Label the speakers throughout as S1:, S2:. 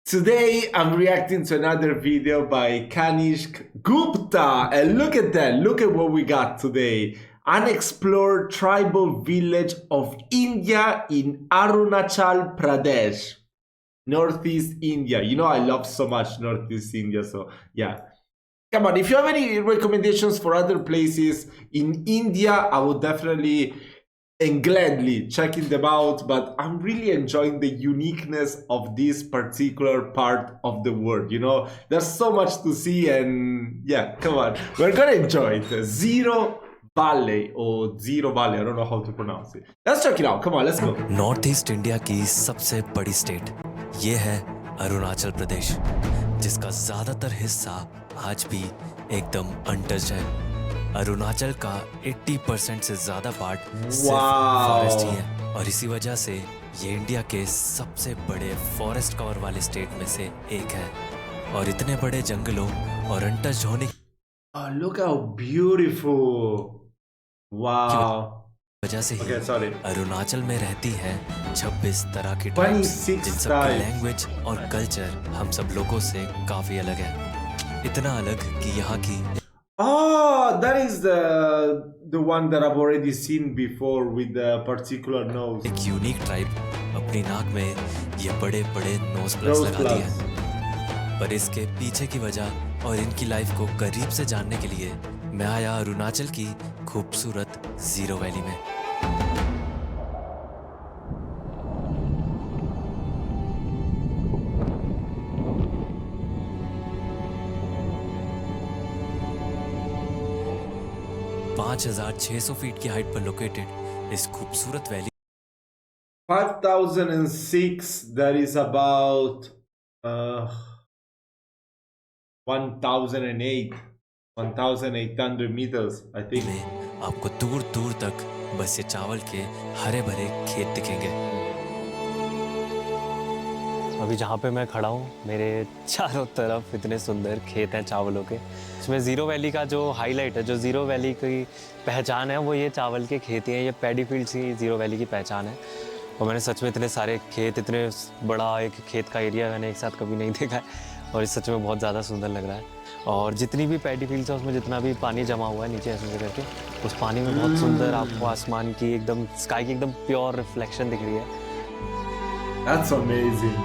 S1: Today I'm reacting to another video by Kanishk Gupta, and look at that, look at what we got today. Unexplored tribal village of India in Arunachal Pradesh, Northeast India. You know I love so much Northeast India, so yeah. Come on, if you have any recommendations for other places in India, I would definitely and gladly checking them out, but I'm really enjoying the uniqueness of this particular part of the world. You know, there's so much to see, and yeah, come on, we're gonna enjoy it. Ziro Valley or Ziro Valley, I don't know how to pronounce it. Let's check it out. Come on, let's go.
S2: North east India की सबसे बड़ी state ये है अरुणाचल प्रदेश, जिसका ज्यादातर हिस्सा आज भी एकदम अनटच्ड है। अरुणाचल का 80% से ज्यादा पार्ट सिर्फ फॉरेस्ट ही है, और इसी वजह से ये इंडिया के सबसे बड़े फॉरेस्ट कवर वाले स्टेट में से एक है। और इतने बड़े जंगलों और अनटच्ड होने की
S1: look how beautiful. Wow.
S2: वजह से ही अरुणाचल में रहती है 26 तरह की
S1: 26
S2: ट्राइब्स, जिन सब की
S1: tribes.
S2: लैंग्वेज और कल्चर हम सब लोगों से काफी अलग है। इतना अलग कि यहाँ की
S1: Oh, that is the one that I've already seen before with the particular nose.
S2: एक यूनिक ट्राइब अपनी नाक में ये बड़े बड़े नोज प्लग्स
S1: Nose
S2: लगाती
S1: plugs.
S2: है। पर इसके पीछे की वजह और इनकी लाइफ को करीब से जानने के लिए मैं आया अरुणाचल की खूबसूरत जीरो वैली में। $5,600 फीट की हाइट पर लोकेटेड इस खूबसूरत valley
S1: 5006, that is about 1800 meters, I think.
S2: में आपको दूर दूर तक बस ये चावल के हरे भरे खेत दिखेंगे।
S3: अभी जहाँ पे मैं खड़ा हूँ मेरे चारों तरफ इतने सुंदर खेत हैं चावलों के। इसमें ज़ीरो वैली का जो हाईलाइट है, जो ज़ीरो वैली की पहचान है, वो ये चावल के खेत ही हैं। ये पैडी फील्ड्स ही ज़ीरो वैली की पहचान है। और मैंने सच में इतने सारे खेत, इतने बड़ा एक खेत का एरिया मैंने एक साथ कभी नहीं देखा है, और इस सच में बहुत ज़्यादा सुंदर लग रहा है। और जितनी भी पैडी फील्ड्स है उसमें जितना भी पानी जमा हुआ है नीचे ऐसे करके, उस पानी में बहुत सुंदर आपको आसमान की एकदम स्काई की एकदम प्योर रिफ्लेक्शन दिख रही है।
S1: That's amazing.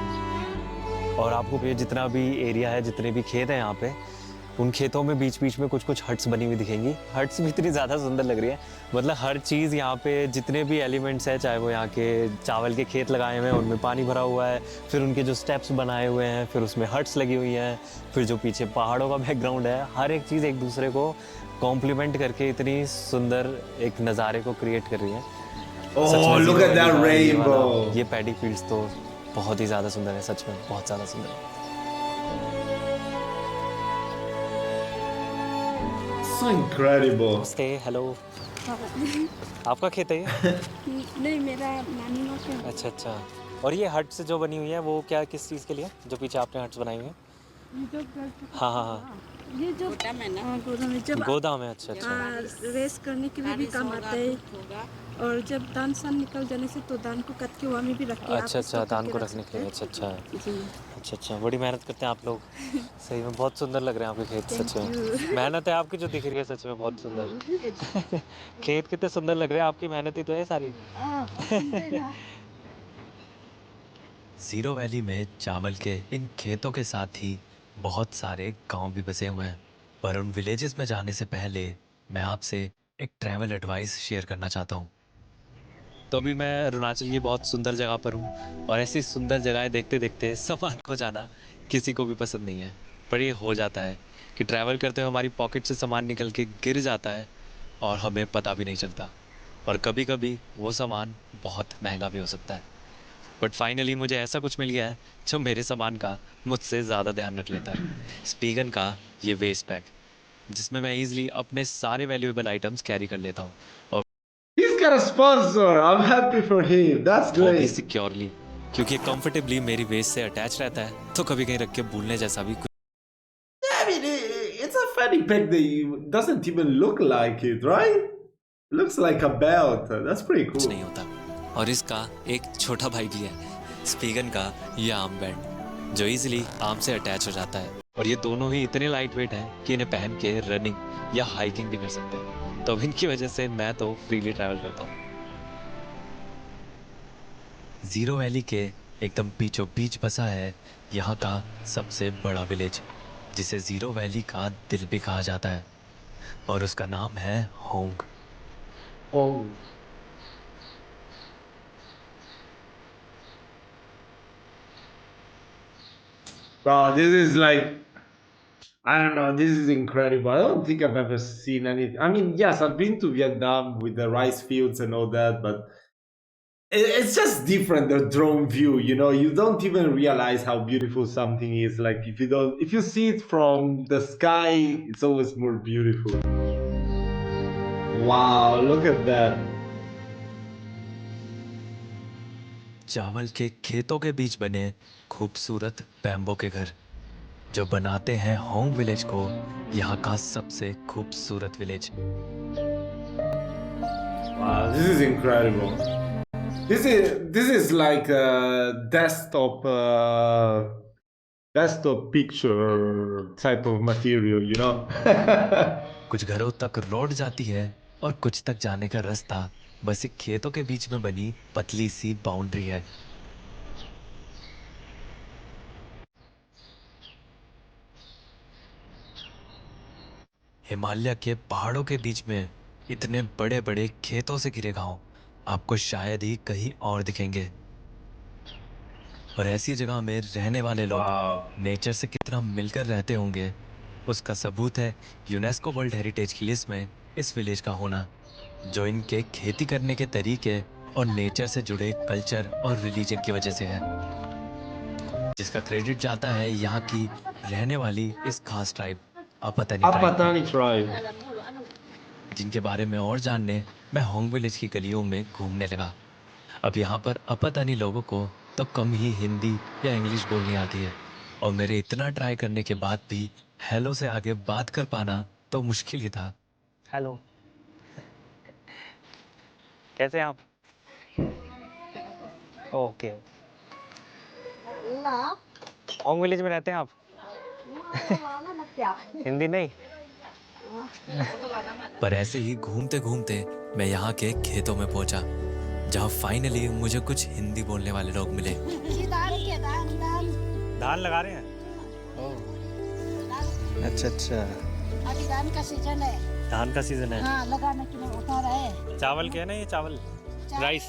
S3: और आपको ये जितना भी एरिया है, जितने भी खेत हैं यहाँ पे, उन खेतों में बीच बीच में कुछ कुछ हट्स बनी हुई दिखेंगी। हट्स भी इतनी ज़्यादा सुंदर लग रही है, मतलब हर चीज़ यहाँ पे जितने भी एलिमेंट्स हैं, चाहे वो यहाँ के चावल के खेत लगाए हुए हैं उनमें पानी भरा हुआ है, फिर उनके जो स्टेप्स बनाए हुए हैं, फिर उसमें हट्स लगी हुई हैं, फिर जो पीछे पहाड़ों का बैकग्राउंड है, हर एक चीज़ एक दूसरे को कॉम्प्लीमेंट करके इतनी सुंदर एक नज़ारे को क्रिएट कर रही है।
S1: Oh, look at that rainbow.
S3: ये पैडी फील्ड्स तो बहुत ही ज़्यादा सुंदर है, सच में बहुत ज़्यादा सुंदर है।
S1: So incredible.
S3: नमस्ते, हेलो। आपका खेत है ये?
S4: नहीं, मेरा नानी लोग का।
S3: अच्छा अच्छा। और ये हट्स जो बनी हुई है वो क्या, किस चीज़ के लिए, जो पीछे आपने हट्स बनाई हुई है? हाँ हाँ हाँ,
S4: ये जो गोदाम है ना, गोदाम है, जब
S3: गोदाम है। अच्छा अच्छा।
S4: रेस करने के लिए भी काम आता है, और जब धान सान निकल जाने से तो धान को कट के वहाँ में भी रख के
S3: अच्छा अच्छा, धान को रखने के लिए। अच्छा अच्छा अच्छा अच्छा, बड़ी मेहनत करते हैं आप लोग। सही में बहुत सुंदर लग रहे हैं आपके खेत, सच में मेहनत है आपकी जो दिख रही है, सच में बहुत सुंदर। खेत कितने सुंदर लग रहे हैं, आपकी मेहनत ही तो है सारी।
S2: जीरो वैली में चावल के इन खेतों के साथ ही बहुत सारे गांव भी बसे हुए हैं। पर उन विलेजेस में जाने से पहले मैं आपसे एक ट्रैवल एडवाइस शेयर करना चाहता हूँ। तो अभी मैं अरुणाचल की बहुत सुंदर जगह पर हूँ, और ऐसी सुंदर जगहें देखते देखते सामान खो जाना किसी को भी पसंद नहीं है। पर ये हो जाता है कि ट्रैवल करते हुए हमारी पॉकेट से सामान निकल के गिर जाता है और हमें पता भी नहीं चलता, और कभी कभी वो सामान बहुत महंगा भी हो सकता है। बट फाइनली मुझे ऐसा कुछ मिल गया है जो मेरे सामान का मुझसे ज़्यादा ध्यान रख लेता है। स्पीगन का ये वेस्ट बैग, जिसमें मैं ईजिली अपने सारे वैल्यूएबल आइटम्स कैरी कर लेता हूँ, और
S1: He's got a sponsor. I'm happy for him. That's
S2: वो भी
S1: great.
S2: सिक्योरली, क्योंकि कंफर्टेबली मेरी वेस्ट से अटैच रहता है, तो कभी कहीं रख के भूलने जैसा भी
S1: I mean, it's a funny bag that doesn't even look like it, right? Looks like a belt. That's pretty
S2: कुछ
S1: cool.
S2: नहीं होता। और इसका एक छोटा भाई भी है, स्पीगन का ये आर्म बैंड। जो इजीली आर्म से अटैच हो जाता है। और ये दोनों ही इतने लाइट वेट हैं कि इन्हें पहन के रनिंग या हाइकिंग भी कर सकते हैं। तो इनकी वजह से मैं तो फ्रीली ट्रैवल करता हूँ। जीरो वैली के एकदम बीचों बीच बसा है यहाँ का सबसे बड़ा विलेज, जिसे जीरो वैली का दिल भी कहा जाता है, और उसका नाम है Hong.
S1: Oh, wow, this is like, I don't know, this is incredible. I don't think I've ever seen anything. I mean, yes, I've been to Vietnam with the rice fields and all that, but it's just different, the drone view, you know. You don't even realize how beautiful something is. Like, if you see it from the sky, it's always more beautiful. Wow, look at that.
S2: चावल के खेतों के बीच बने खूबसूरत bamboo के घर, जो बनाते हैं होंग विलेज को यहाँ का सबसे खूबसूरत village.
S1: Wow, this is incredible. This is like a desktop picture type of material, you know.
S2: कुछ घरों तक रोड जाती है और कुछ तक जाने का रास्ता बस एक खेतों के बीच में बनी पतली सी बाउंड्री है। हिमालय के पहाड़ों के बीच में इतने बड़े बड़े खेतों से घिरे गांव आपको शायद ही कहीं और दिखेंगे। और ऐसी जगह में रहने वाले लोग
S1: Wow.
S2: नेचर से कितना मिलकर रहते होंगे, उसका सबूत है यूनेस्को वर्ल्ड हेरिटेज की लिस्ट में इस विलेज का होना, जो इनके खेती करने के तरीके और नेचर से जुड़े कल्चर और रिलीजन की वजह से है, जिसका क्रेडिट जाता है यहाँ की रहने वाली इस खास ट्राइब अपतनी ट्राइब,
S1: Apatani tribe.
S2: जिनके बारे में और जानने मैं होंग विलेज की गलियों में घूमने लगा। अब यहाँ पर अपतानी लोगों को तो कम ही हिंदी या इंग्लिश बोलनी आती है, और मेरे इतना ट्राई करने के बाद भी हेलो से आगे बात कर पाना तो मुश्किल ही था।
S3: हेलो, कैसे हैं आप? ओके, होंग विलेज में रहते हैं आप? हिंदी नहीं?
S2: पर ऐसे ही घूमते घूमते मैं यहाँ के खेतों में पहुंचा, जहाँ फाइनली मुझे कुछ हिंदी बोलने वाले लोग मिले।
S3: धान लगा रहे हैं? ओह, अच्छा अच्छा,
S5: अभी धान का सीजन है।
S3: धान का सीजन है।
S5: हाँ, लगाने के लिए उठा रहे हैं।
S3: चावल क्या है ना, ये चावल राइस,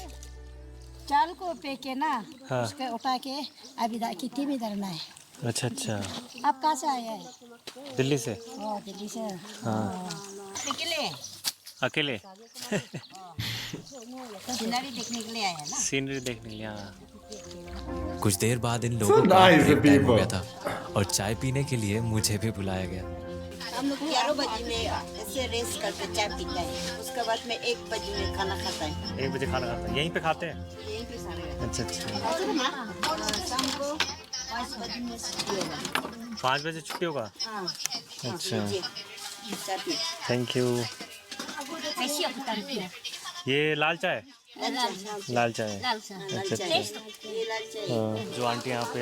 S5: चावल को पेके ना,
S3: हाँ।
S5: उसके उठा के अभी खेती में धरना है।
S3: अच्छा अच्छा,
S5: आप कहाँ से आए हैं?
S3: दिल्ली से।
S5: ओ, दिल्ली से।
S3: हाँ,
S5: निकले
S3: अकेले?
S5: सीनरी देखने के लिए आए हैं ना।
S3: सीनरी देखने के लिए, हाँ।
S2: कुछ देर बाद इन लोगों का
S1: nice,
S2: ब्रेक टाइम हो
S1: people.
S2: गया था और चाय पीने के लिए मुझे भी बुलाया गया।
S6: हम लोग 11 बजे में ऐसे रेस्ट करके चाय पीते हैं, उसके बाद में 1 बजे में खाना खाता है।
S3: 1 बजे खाना खाते हैं, यहीं पे खाते हैं?
S6: यहीं पे सारे
S3: अच्छा अच्छा,
S6: और शाम को 5 बजे में छुट्टी होगा।
S3: 5 बजे छुट्टी होगा?
S6: हाँ,
S3: अच्छा,
S6: लीजिए, चाय पी।
S3: Thank you.
S5: कैसी आपकी?
S3: ये लाल चाय? लाल चाय,
S5: लाल सा।
S3: अच्छा अच्छा।
S6: ये लाल चाय।
S3: हाँ, जो आंटी यहाँ पे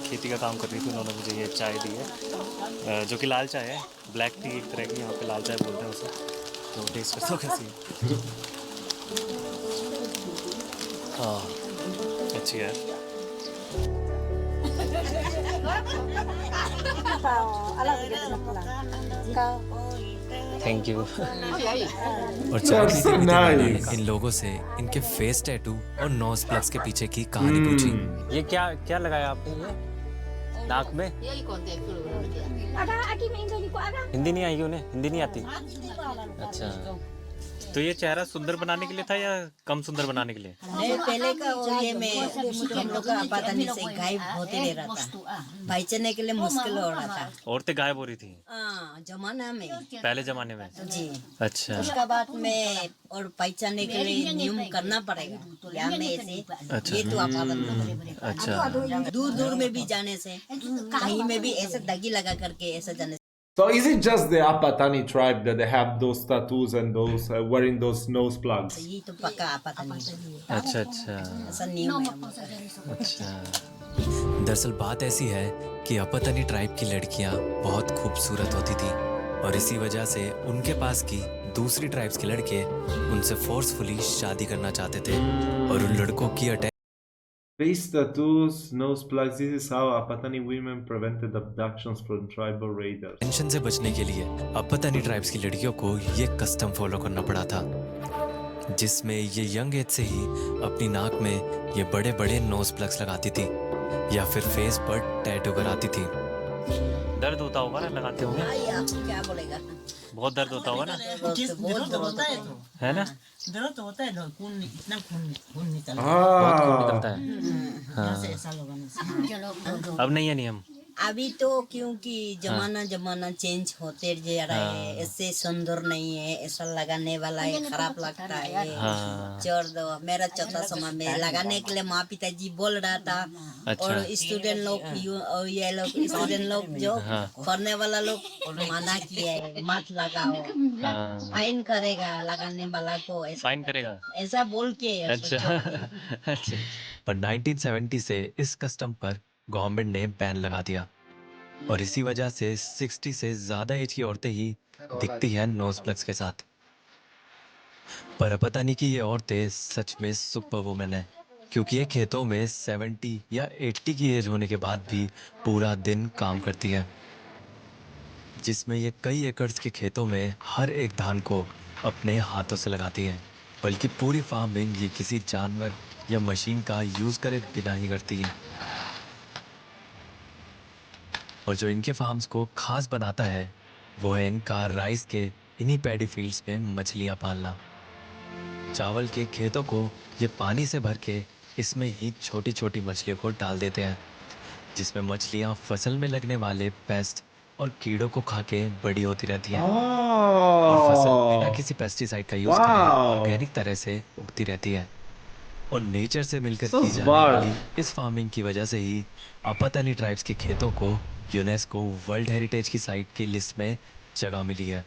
S3: खेती का काम कर रही थी, उन्होंने मुझे ये चाय दी है, जो कि लाल चाय है, ब्लैक टी एक तरह की, यहाँ पे लाल चाय बोलते हैं उसे। तो टेस्ट करता हूँ कैसी है। हाँ, अच्छी है। Thank you.
S2: और
S1: That's
S2: चाय
S1: so
S2: पीते पीते मैंने
S1: nice.
S2: इन लोगों से इनके फेस टैटू और नोज प्लग्स के पीछे की कहानी पूछी।
S3: ये क्या क्या लगाया आपने, ये नाक में? हिंदी नहीं आई उन्हें? हिंदी नहीं आती? अच्छा, तो ये चेहरा सुंदर बनाने के लिए था या कम सुंदर बनाने के लिए?
S6: नहीं, पहले का वो ये में हम लोग का पता नहीं से गायब होते रह रहा था, पहचानने के लिए मुश्किल हो रहा था।
S3: औरतें गायब हो रही थी
S6: जमाना में,
S3: पहले जमाने में?
S6: जी।
S3: अच्छा
S6: उसका बाद में और पहचानने के लिए नियम करना पड़ेगा, यहाँ में ऐसे ये तो आपातन।
S3: अच्छा,
S6: दूर दूर में भी जाने से, कहीं में भी ऐसे दगी लगा करके ऐसा जाने से।
S1: So is it just the Apatani tribe that they have those tattoos and those wearing those nose plugs?
S6: ये तो पक्का आपता नहीं
S3: अच्छा अच्छा
S6: ऐसा नियम है हम लोग का।
S3: अच्छा।
S2: दरअसल बात ऐसी है कि अपतनी ट्राइब की लड़कियां बहुत खूबसूरत होती थी और इसी वजह से उनके पास की दूसरी ट्राइब्स के लड़के उनसे फोर्सफुली शादी करना चाहते थे और उन लड़कों की
S1: Face tattoos, nose plugs. This is how Apatani women prevented abductions from tribal raiders.
S2: Tension से बचने के लिए अपतनी ट्राइब्स की लड़कियों को ये कस्टम फॉलो करना पड़ा था, जिसमें ये यंग एज से ही अपनी नाक में ये बड़े बड़े नोज प्लग्स लगाती थी या फिर फेस पर टैटू कराती थी।
S3: दर्द होता होगा ना लगाते होंगे?
S6: भाई आपको क्या बोलेगा
S3: बहुत दर्द होता होगा ना,
S6: बहुत होता है
S3: है ना?
S7: दर्द तो होता है ना, खून इतना खून निकल
S3: बहुत खून
S1: Ah,
S3: निकलता है। हाँ।
S7: ऐसा लगाने से
S3: अब नहीं है नियम।
S6: अभी तो क्योंकि जमाना चेंज होते जा रहा है, ऐसे सुंदर नहीं है, ऐसा लगाने वाला है, खराब लगता है।
S3: हाँ।
S6: छोड़ दो। मेरा चौथा समय में लगाने के लिए माँ पिताजी बोल रहा था
S3: अच्छा।
S6: और स्टूडेंट लोग और ये लोग स्टूडेंट लोग जो पढ़ने वाला लोग मना किया है मत लगाओ,
S3: हाँ।
S6: फाइन करेगा लगाने वाला को, ऐसा
S3: फाइन करेगा।
S6: ऐसा बोल के
S3: अच्छा अच्छा।
S2: पर 1970 से इस कस्टम पर गवर्नमेंट ने बैन लगा दिया और इसी वजह से 60 से ज्यादा एज की औरतें ही दिखती हैं नोज प्लग्स के साथ। पर पता नहीं कि ये औरतें सच में सुपर वुमेन है, क्योंकि ये खेतों में 70 या 80 की एज होने के बाद भी पूरा दिन काम करती है, जिसमें ये कई एकड़ के खेतों में हर एक धान को अपने हाथों से लगाती हैं। बल्कि पूरी फार्मिंग ये किसी जानवर या मशीन का यूज करे बिना ही करती है। और जो इनके फार्म्स को खास बनाता है वो है इनका राइस के इन्हीं पैडी फील्ड्स में मछलियां पालना। चावल के खेतों को ये पानी से भर के इसमें ही छोटी छोटी मछलियों को डाल देते हैं, जिसमें मछलियां फसल में लगने वाले पेस्ट और कीड़ों को खा के बड़ी होती रहती हैं और फसल बिना
S1: oh,
S2: किसी पेस्टिसाइड का यूज करे
S1: wow.
S2: ऑर्गेनिक तरह से उगती रहती है। और नेचर से मिलकर
S1: So
S2: की जाने
S1: smart.
S2: वाली इस फार्मिंग की वजह से ही अपतनी ट्राइब्स के खेतों को यूनेस्को वर्ल्ड हेरिटेज की साइट की लिस्ट में जगह मिली है।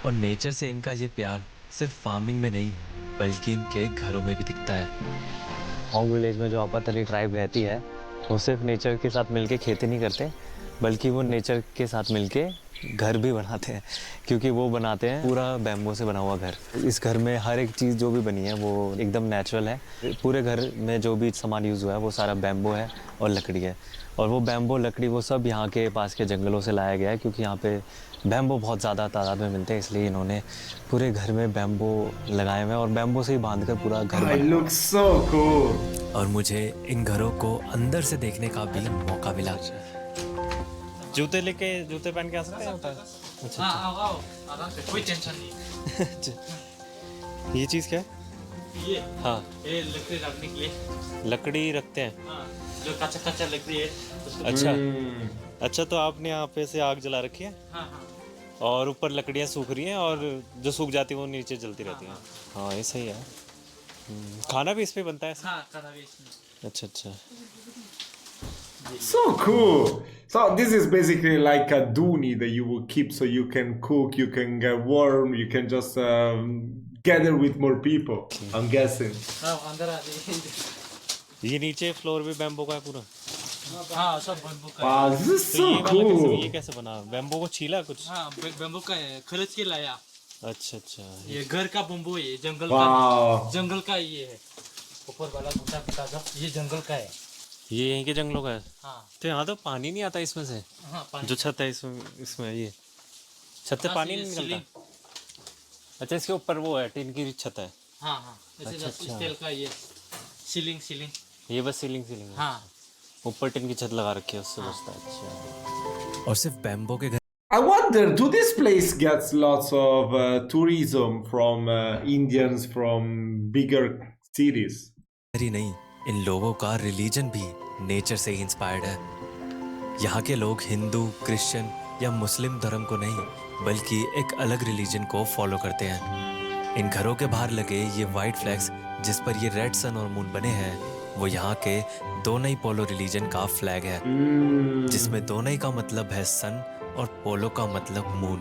S2: और नेचर से इनका ये प्यार सिर्फ फार्मिंग में नहीं बल्कि इनके घरों में भी दिखता है।
S3: होम विलेज में जो अपतनी ट्राइब रहती है वो सिर्फ नेचर के साथ मिलके खेती नहीं करते, बल्कि वो नेचर के साथ मिलके घर भी बनाते हैं, क्योंकि वो बनाते हैं पूरा बैम्बो से बना हुआ घर। इस घर में हर एक चीज़ जो भी बनी है वो एकदम नेचुरल है। पूरे घर में जो भी सामान यूज़ हुआ है वो सारा बैम्बो है और लकड़ी है, और वो बैम्बो लकड़ी वो सब यहाँ के पास के जंगलों से लाया गया है, क्योंकि यहाँ पे बैम्बो बहुत ज़्यादा तादाद में मिलते हैं, इसलिए इन्होंने पूरे घर में बैम्बो लगाए हुए हैं और बैम्बो से ही बांध कर पूरा घर
S1: It looks so cool.
S2: और मुझे इन घरों को अंदर से देखने का भी मौका मिला।
S3: जूते पहन के आ सकते हैं?
S8: हाँ आओ आओ आराम से, कोई टेंशन नहीं।
S3: ये चीज़ क्या है?
S8: ये
S3: हाँ,
S8: ये लकड़ी रखने के लिए,
S3: लकड़ी रखते हैं।
S8: हाँ जो कच्चा कच्चा लकड़ी है उसको।
S3: अच्छा
S1: Mm.
S3: अच्छा, तो आपने यहाँ पे से आग जला रखी है
S8: हाँ हाँ
S3: और ऊपर लकड़ियाँ सूख रही हैं और जो सूख जाती हैं वो नीचे जलती रहती हैं। हाँ, ये सही है। खाना भी इस पे बनता है?
S8: हाँ करा भी इसमें।
S3: अच्छा अच्छा।
S1: So cool. So this is basically like a dooney that you will keep so you can cook, you can get warm, you can just gather with more people. I'm guessing.
S8: हाँ अंदर आ जाइए।
S3: ये नीचे फ्लोर भी bamboo का है पूरा?
S8: हाँ सब बैम्बू का है।
S1: Wow, this is
S3: तो
S1: so
S3: ये वाला कैसे,
S1: cool.
S3: ये कैसे बना? बैम्बो को छीला कुछ?
S8: हाँ बैम्बू का है, खरीद के लाया।
S3: अच्छा अच्छा।
S8: ये घर का बम्बू है, जंगल
S1: Wow.
S8: का, जंगल का ये है। ऊपर वाला गुटा गुटा का ये जंगल का है।
S3: ये यहीं के जंगलों का है?
S8: हाँ
S3: तो यहाँ तो पानी नहीं आता इसमें से?
S8: हाँ पानी।
S3: जो छत है इसमें ये छत से
S8: हाँ,
S3: पानी
S8: ये
S3: नहीं निकलता?
S8: सीलिंग।
S3: अच्छा, इसके ऊपर वो है, टिन की छत है?
S8: हाँ हाँ ऐसे
S3: अच्छा,
S8: जस्ट
S3: अच्छा।
S8: स्टील का ये सीलिंग।
S3: ये बस सीलिंग है?
S8: हाँ
S3: ऊपर टिन की छत लगा रखी है, उससे बचता है। अच्छा।
S2: और सिर्फ बैम्बो के घर
S1: I wonder, do this place gets lots of tourism from Indians from bigger cities?
S2: ही नहीं, इन लोगों का रिलीजन भी नेचर से ही इंस्पायर्ड है। यहाँ के लोग हिंदू, क्रिश्चियन या मुस्लिम धर्म को नहीं बल्कि एक अलग रिलीजन को फॉलो करते हैं। इन घरों के बाहर लगे ये वाइट फ्लैग्स जिस पर ये रेड सन और मून बने हैं वो यहाँ के दोनई पोलो रिलीजन का फ्लैग है, जिसमें दोनई का मतलब है सन और पोलो का मतलब moon.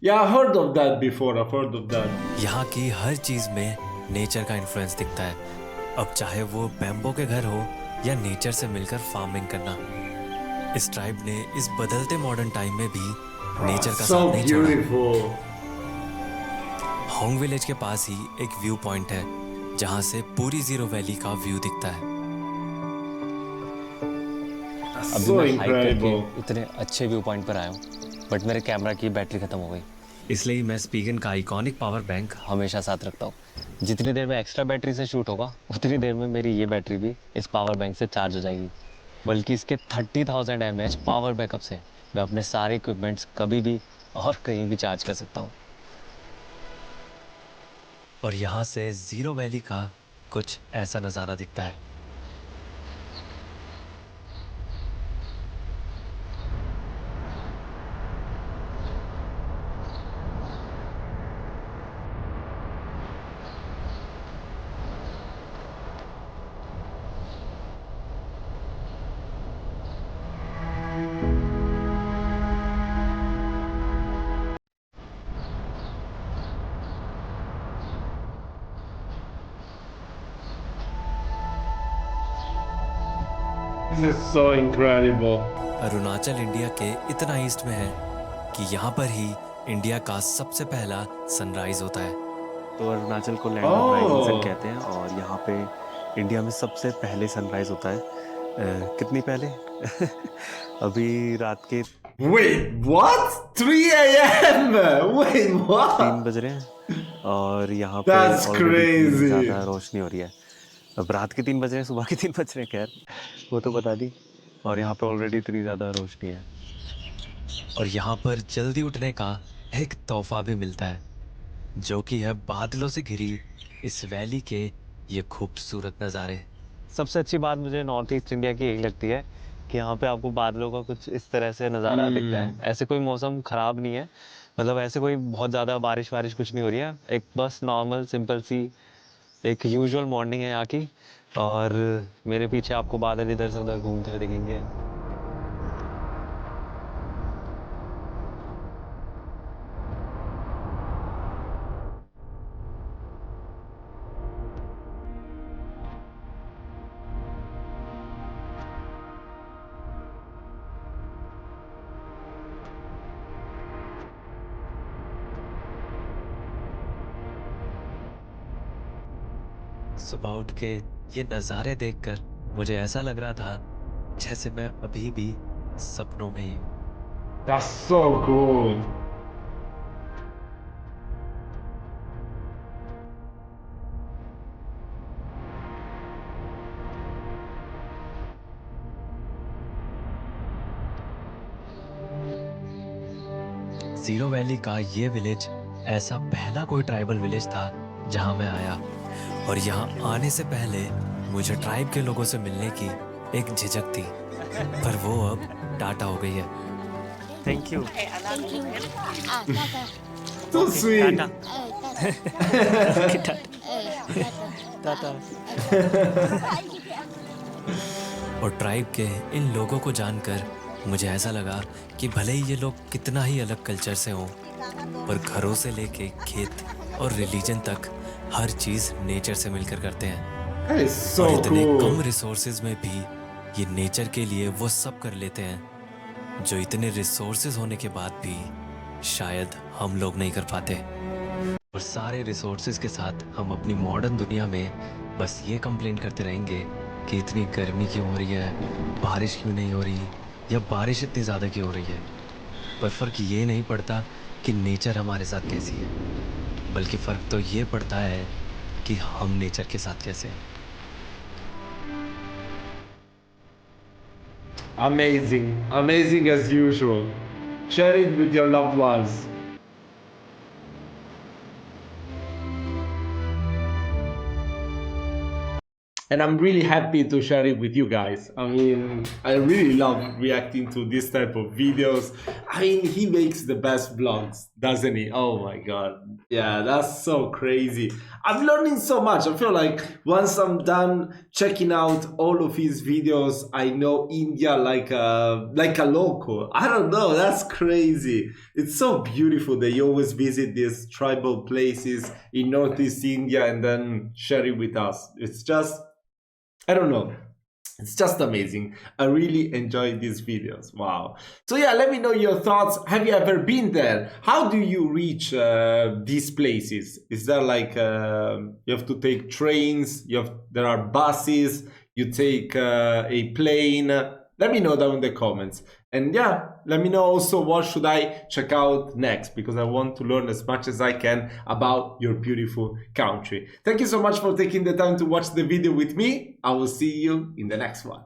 S1: Yeah, I heard of that before. I've heard of that.
S2: यहाँ की हर चीज में नेचर का इन्फ्लुएंस दिखता है, अब चाहे वो बैम्बो के घर हो या नेचर से मिलकर फार्मिंग करना। इस ट्राइब ने इस बदलते मॉडर्न टाइम में भी नेचर का
S1: So
S2: साथ नहीं छोड़ा।
S1: beautiful.
S2: होंग विलेज के पास ही एक व्यू पॉइंट है जहाँ से पूरी जीरो वैली का व्यू दिखता है।
S3: अभी
S1: So
S3: मैं हाइक करके
S1: incredible.
S3: इतने अच्छे व्यू पॉइंट पर आया हूँ, बट मेरे कैमरा की बैटरी खत्म हो गई,
S2: इसलिए मैं स्पीगन का आइकॉनिक पावर बैंक
S3: हमेशा साथ रखता हूँ। जितनी देर में एक्स्ट्रा बैटरी से शूट होगा उतनी देर में मेरी ये बैटरी भी इस पावर बैंक से चार्ज हो जाएगी। बल्कि इसके 30,000 mAh पावर बैकअप से मैं अपने सारे इक्विपमेंट्स कभी भी और कहीं भी चार्ज कर सकता हूँ।
S2: और यहाँ से जीरो वैली का कुछ ऐसा नज़ारा दिखता है।
S1: This is so incredible.
S2: Arunachal India के इतना ईस्ट में है कि यहाँ पर ही इंडिया का सबसे पहला सनराइज होता है।
S3: तो अरुणाचल को land of rising sun
S1: Oh.
S3: कहते हैं और यहाँ पे इंडिया में सबसे पहले सनराइज होता है। कितनी पहले? अभी रात के
S1: Wait, what? 3 a.m. Wait,
S3: 3
S1: what?
S3: बज रहे हैं और यहाँ पे
S1: That's
S3: ऑलरेडी
S1: crazy.
S3: ज़्यादा रोशनी हो रही है। अब रात के 3 बज रहे हैं, सुबह के 3 बज रहे हैं, खैर वो तो बता दी। और यहाँ पे ऑलरेडी इतनी ज़्यादा रोशनी है।
S2: और यहाँ पर जल्दी उठने का एक तोहफा भी मिलता है, जो कि है बादलों से घिरी इस वैली के ये खूबसूरत नज़ारे।
S3: सबसे अच्छी बात मुझे नॉर्थ ईस्ट इंडिया की यही लगती है कि यहाँ पे आपको बादलों का कुछ इस तरह से नज़ारा दिखता है। ऐसे कोई मौसम ख़राब नहीं है, मतलब ऐसे कोई बहुत ज़्यादा बारिश वारिश कुछ नहीं हो रही है। एक बस नॉर्मल सिंपल सी एक यूजुअल मॉर्निंग है यहाँ की। और मेरे पीछे आपको बादल इधर से उधर घूमते हुए दिखेंगे।
S2: सुबह उठ के ये नज़ारे देखकर मुझे ऐसा लग रहा था जैसे मैं अभी भी सपनों में ही हूँ।
S1: That's so cool.
S2: Zero valley का ये विलेज ऐसा पहला कोई ट्राइबल विलेज था जहाँ मैं आया, और यहाँ आने से पहले मुझे ट्राइब के लोगों से मिलने की एक झिझक थी, पर वो अब टाटा हो गई है।
S3: Thank you.
S1: So sweet.
S3: Tata.
S2: और ट्राइब के इन लोगों को जानकर मुझे ऐसा लगा कि भले ही ये लोग कितना ही अलग कल्चर से हों, पर घरों से लेके खेत और रिलीजन तक हर चीज़ नेचर से मिलकर करते हैं।
S1: That is so
S2: और इतने
S1: cool.
S2: कम रिसोर्सेज में भी ये नेचर के लिए वो सब कर लेते हैं जो इतने रिसोर्सेज होने के बाद भी शायद हम लोग नहीं कर पाते। और सारे रिसोर्सेज के साथ हम अपनी मॉडर्न दुनिया में बस ये कंप्लेन करते रहेंगे कि इतनी गर्मी क्यों हो रही है, बारिश क्यों नहीं हो रही, या बारिश इतनी ज़्यादा क्यों हो रही है। पर फ़र्क ये नहीं पड़ता कि नेचर हमारे साथ कैसी है, बल्कि फ़र्क तो ये पड़ता है कि हम नेचर के साथ कैसे हैं।
S1: Amazing. Amazing as usual. Share it with your loved ones. and I'm really happy to share it with you guys. I mean, I really love reacting to this type of videos. I mean, he makes the best vlogs, doesn't he? Oh my god. Yeah, that's so crazy. I'm learning so much. I feel like once I'm done checking out all of his videos, I know India like a local. I don't know, that's crazy. It's so beautiful that you always visit these tribal places in Northeast India and then share it with us. It's just, I don't know. It's just amazing. I really enjoy these videos. Wow. So yeah, let me know your thoughts. Have you ever been there? How do you reach these places? Is there like you have to take trains? There are buses. You take a plane. Let me know down in the comments. And yeah, let me know also what should I check out next, because I want to learn as much as I can about your beautiful country. Thank you so much for taking the time to watch the video with me. I will see you in the next one.